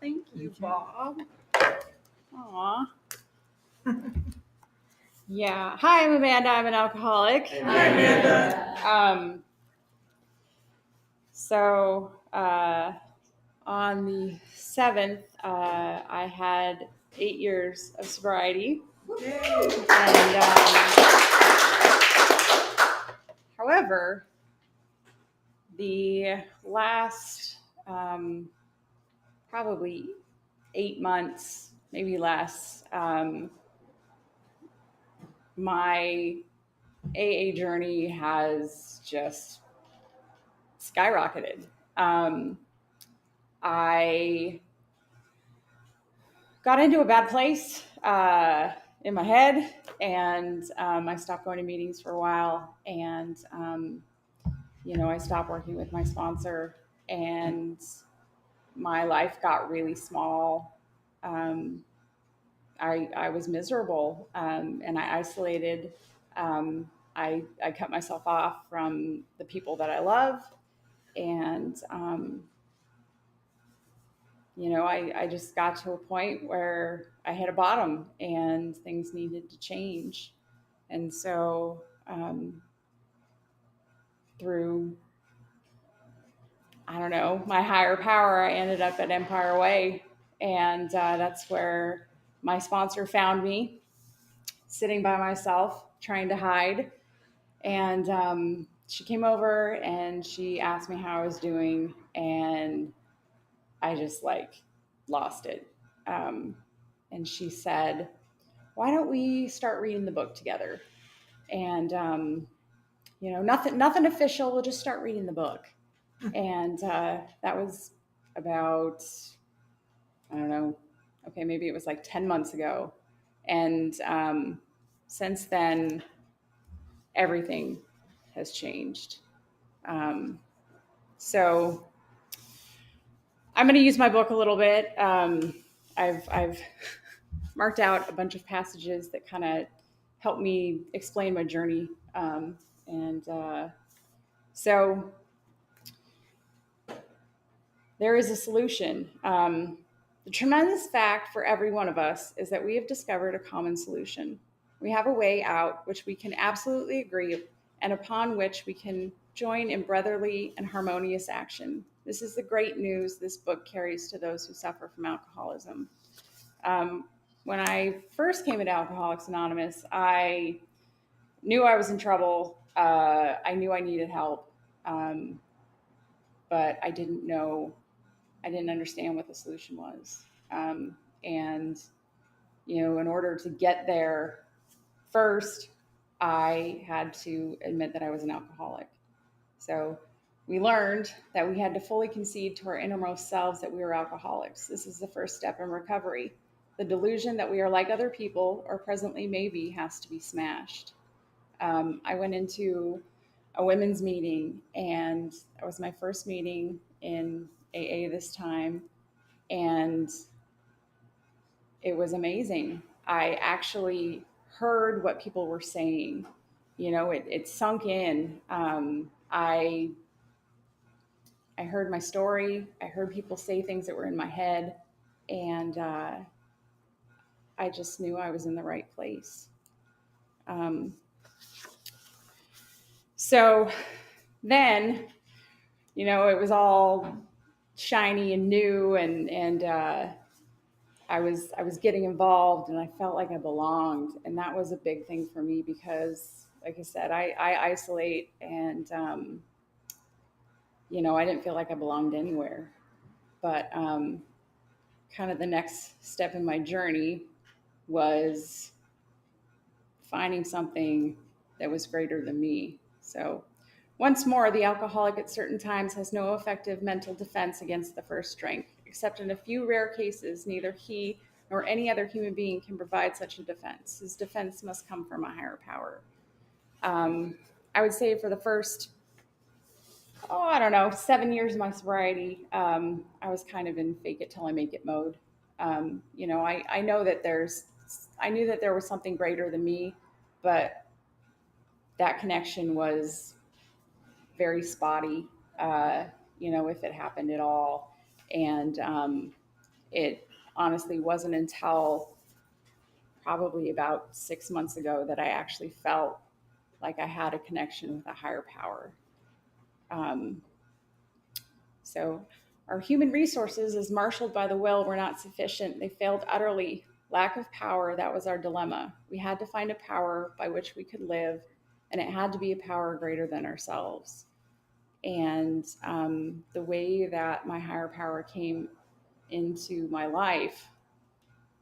Thank you, Bob. Aw. Yeah. Hi, I'm Amanda. I'm an alcoholic. Hi, Amanda. So on the 7th, I had 8 years of sobriety. And however, the last probably 8 months, maybe less, my AA journey has just skyrocketed. I got into a bad place in my head, and I stopped going to meetings for a while, and I stopped working with my sponsor, and my life got really small. I was miserable, and I isolated. I cut myself off from the people that I love, and I just got to a point where I hit a bottom and things needed to change. And so through, I don't know, my higher power, I ended up at Empire Way. And that's where my sponsor found me, sitting by myself, trying to hide. And she came over and she asked me how I was doing. And I just lost it. And she said, "Why don't we start reading the book together?" And nothing official. We'll just start reading the book. And that was about, I don't know. Okay, maybe it was 10 months ago. And since then, everything has changed. So I'm going to use my book a little bit. I've marked out a bunch of passages that kind of help me explain my journey. So there is a solution. The tremendous fact for every one of us is that we have discovered a common solution. We have a way out which we can absolutely agree and upon which we can join in brotherly and harmonious action. This is the great news this book carries to those who suffer from alcoholism. When I first came into Alcoholics Anonymous, I knew I was in trouble. I knew I needed help, but I didn't understand what the solution was. And in order to get there, first, I had to admit that I was an alcoholic. So we learned that we had to fully concede to our innermost selves that we were alcoholics. This is the first step in recovery. The delusion that we are like other people, or presently maybe, has to be smashed. I went into a women's meeting, and that was my first meeting in AA this time, and it was amazing. I actually heard what people were saying. It sunk in. I heard my story. I heard people say things that were in my head, and I just knew I was in the right place. So then, it was all shiny and new, and I was getting involved, and I felt like I belonged, and that was a big thing for me because, like I said, I isolate, and I didn't feel like I belonged anywhere. But kind of the next step in my journey was finding something that was greater than me. So once more, the alcoholic at certain times has no effective mental defense against the first drink. Except in a few rare cases, neither he nor any other human being can provide such a defense. His defense must come from a higher power. I would say for the first, 7 years of my sobriety, I was kind of in fake it till I make it mode. I know that I knew that there was something greater than me, but that connection was very spotty, if it happened at all. And it honestly wasn't until probably about 6 months ago that I actually felt like I had a connection with a higher power. Um, so, our human resources, as marshaled by the will, were not sufficient. They failed utterly. Lack of power, that was our dilemma. We had to find a power by which we could live, and it had to be a power greater than ourselves. And the way that my higher power came into my life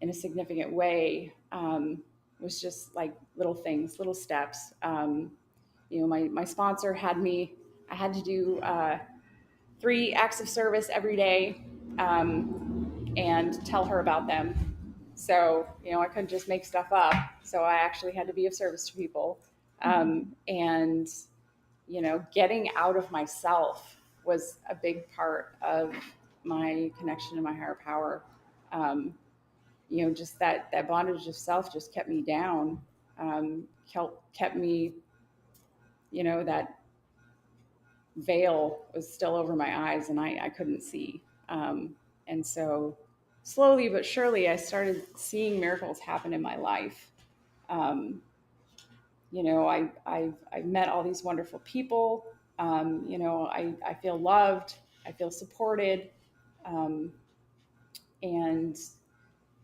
in a significant way was just like little things, little steps. My sponsor had me, I had to do 3 acts of service every day and tell her about them. So, I couldn't just make stuff up. So I actually had to be of service to people. And, getting out of myself was a big part of my connection to my higher power. Just that bondage of self just kept me down, kept me, that veil was still over my eyes and I couldn't see. And so slowly but surely, I started seeing miracles happen in my life. I've met all these wonderful people. I feel loved, I feel supported. Um, and,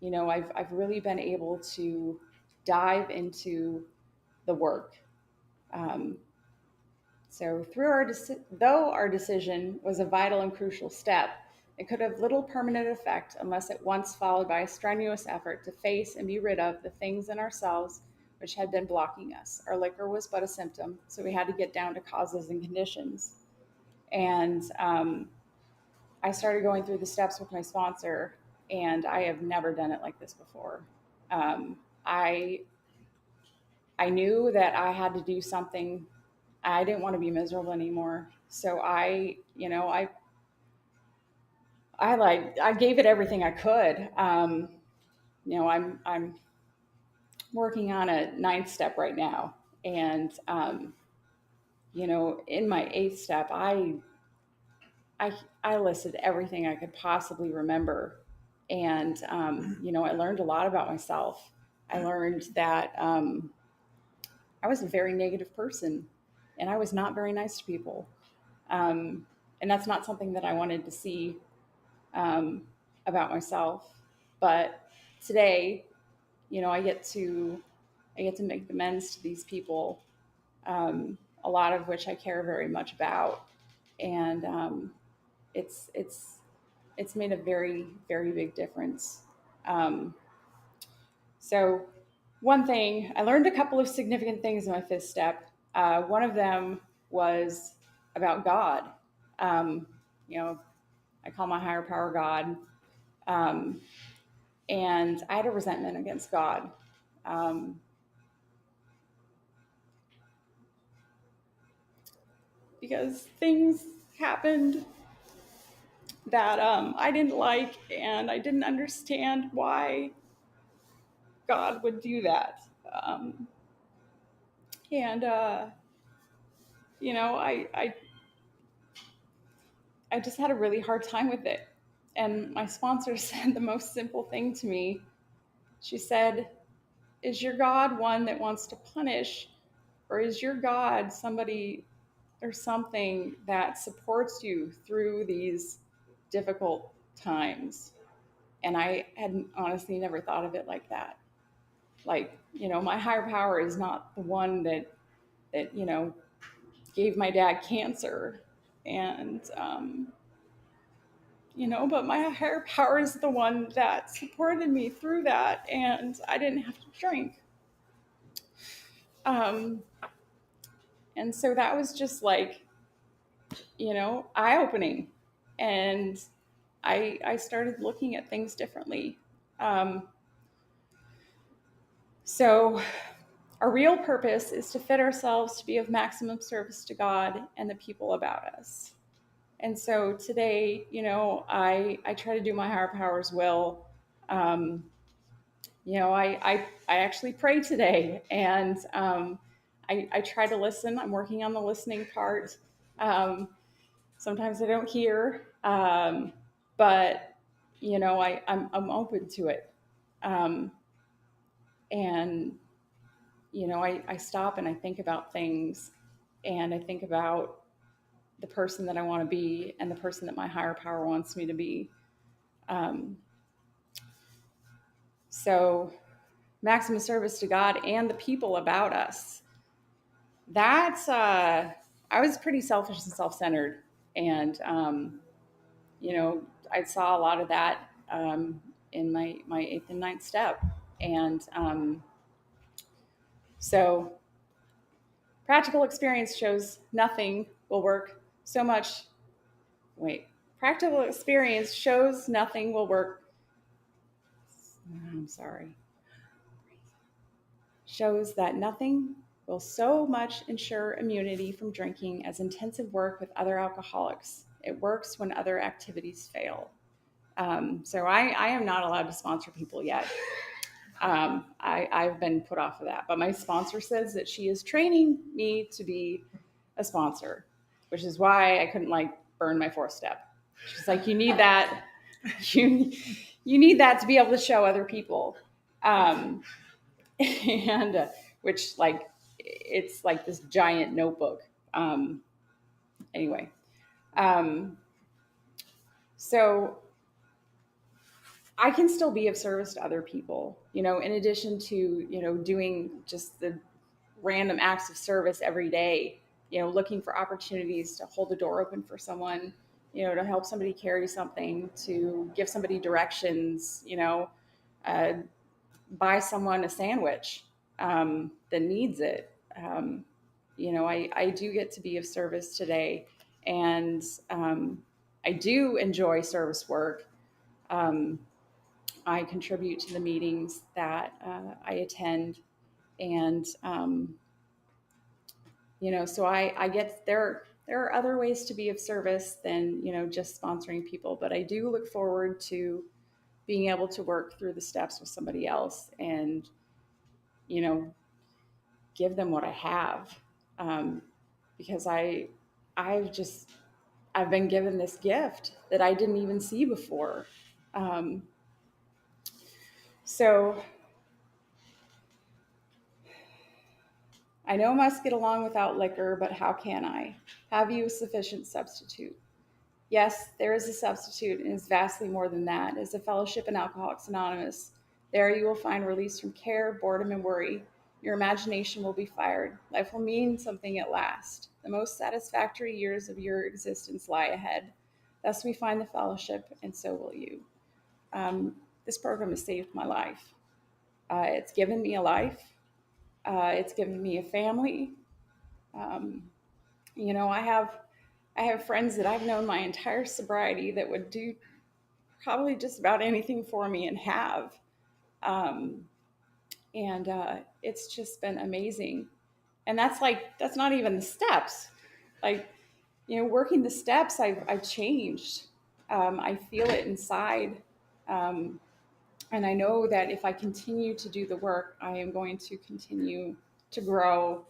I've really been able to dive into the work. Um, So, though our decision was a vital and crucial step, it could have little permanent effect unless at once followed by a strenuous effort to face and be rid of the things in ourselves which had been blocking us. Our liquor was but a symptom, so we had to get down to causes and conditions. And I started going through the steps with my sponsor, and I have never done it like this before. Um, I I knew that I had to do something. I didn't want to be miserable anymore. So I gave it everything I could. I'm working on a 9th step right now, and in my 8th step, I I listed everything I could possibly remember, and I learned a lot about myself. I learned that I was a very negative person, and I was not very nice to people. Um, and that's not something that I wanted to see um, about myself. But today, I get to make amends to these people, a lot of which I care very much about, and it's it's it's made a very very big difference. Um, so, one thing I learned a couple of significant things in my 5th step. One of them was about God. Um, you know, I call my higher power God. Um, and I had a resentment against God. Um, because things happened that I didn't like, and I didn't understand why God would do that. Um, and I just had a really hard time with it. And my sponsor said the most simple thing to me. She said, "Is your God one that wants to punish, or is your God somebody or something that supports you through these difficult times?" And I had honestly never thought of it like that. Like, my higher power is not the one that gave my dad cancer. And, but my higher power is the one that supported me through that, and I didn't have to drink. Um, and so that was just like, eye opening. And I started looking at things differently. Um, so, our real purpose is to fit ourselves to be of maximum service to God and the people about us. And so today, I try to do my higher power's will. Um, I actually pray today, and I try to listen. I'm working on the listening part. Sometimes I don't hear, but I'm open to it. Um, and, I stop and I think about things, and I think about the person that I want to be and the person that my higher power wants me to be. Um, so, maximum service to God and the people about us. That's, I was pretty selfish and self centered. And, I saw a lot of that in my eighth and ninth step. And so, practical experience shows nothing will work so much. Wait, practical experience shows nothing will work. I'm sorry. Shows that nothing will so much ensure immunity from drinking as intensive work with other alcoholics. It works when other activities fail. So I am not allowed to sponsor people yet. I've been put off of that, but my sponsor says that she is training me to be a sponsor, which is why I couldn't burn my fourth step. She's like, you need that, you need that to be able to show other people, and which it's like this giant notebook. Anyway, um, so I can still be of service to other people, in addition to, doing just the random acts of service every day, looking for opportunities to hold the door open for someone, to help somebody carry something, to give somebody directions, uh, buy someone a sandwich that needs it. I do get to be of service today, and I do enjoy service work. Um, I contribute to the meetings that I attend, and so I get there. There are other ways to be of service than just sponsoring people, but I do look forward to being able to work through the steps with somebody else and you know give them what I have, um, because I've just I've been given this gift that I didn't even see before. Um, so I know I must get along without liquor, but how can I? Have you a sufficient substitute? Yes, there is a substitute, and is vastly more than that. It is a fellowship in Alcoholics Anonymous. There you will find release from care, boredom, and worry. Your imagination will be fired. Life will mean something at last. The most satisfactory years of your existence lie ahead. Thus we find the fellowship, and so will you. This program has saved my life. It's given me a life. It's given me a family. Um, I have friends that I've known my entire sobriety that would do probably just about anything for me and have. Um, and it's just been amazing. And that's not even the steps. Like, working the steps, I've changed. I feel it inside. Um, and I know that if I continue to do the work, I am going to continue to grow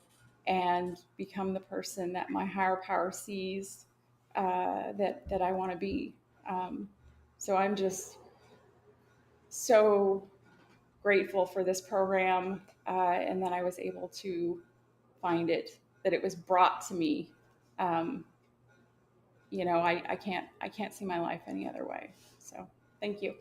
and become the person that my higher power sees that I want to be. So I'm just so grateful for this program, and that I was able to find it, that it was brought to me. Um, I can't see my life any other way. So thank you.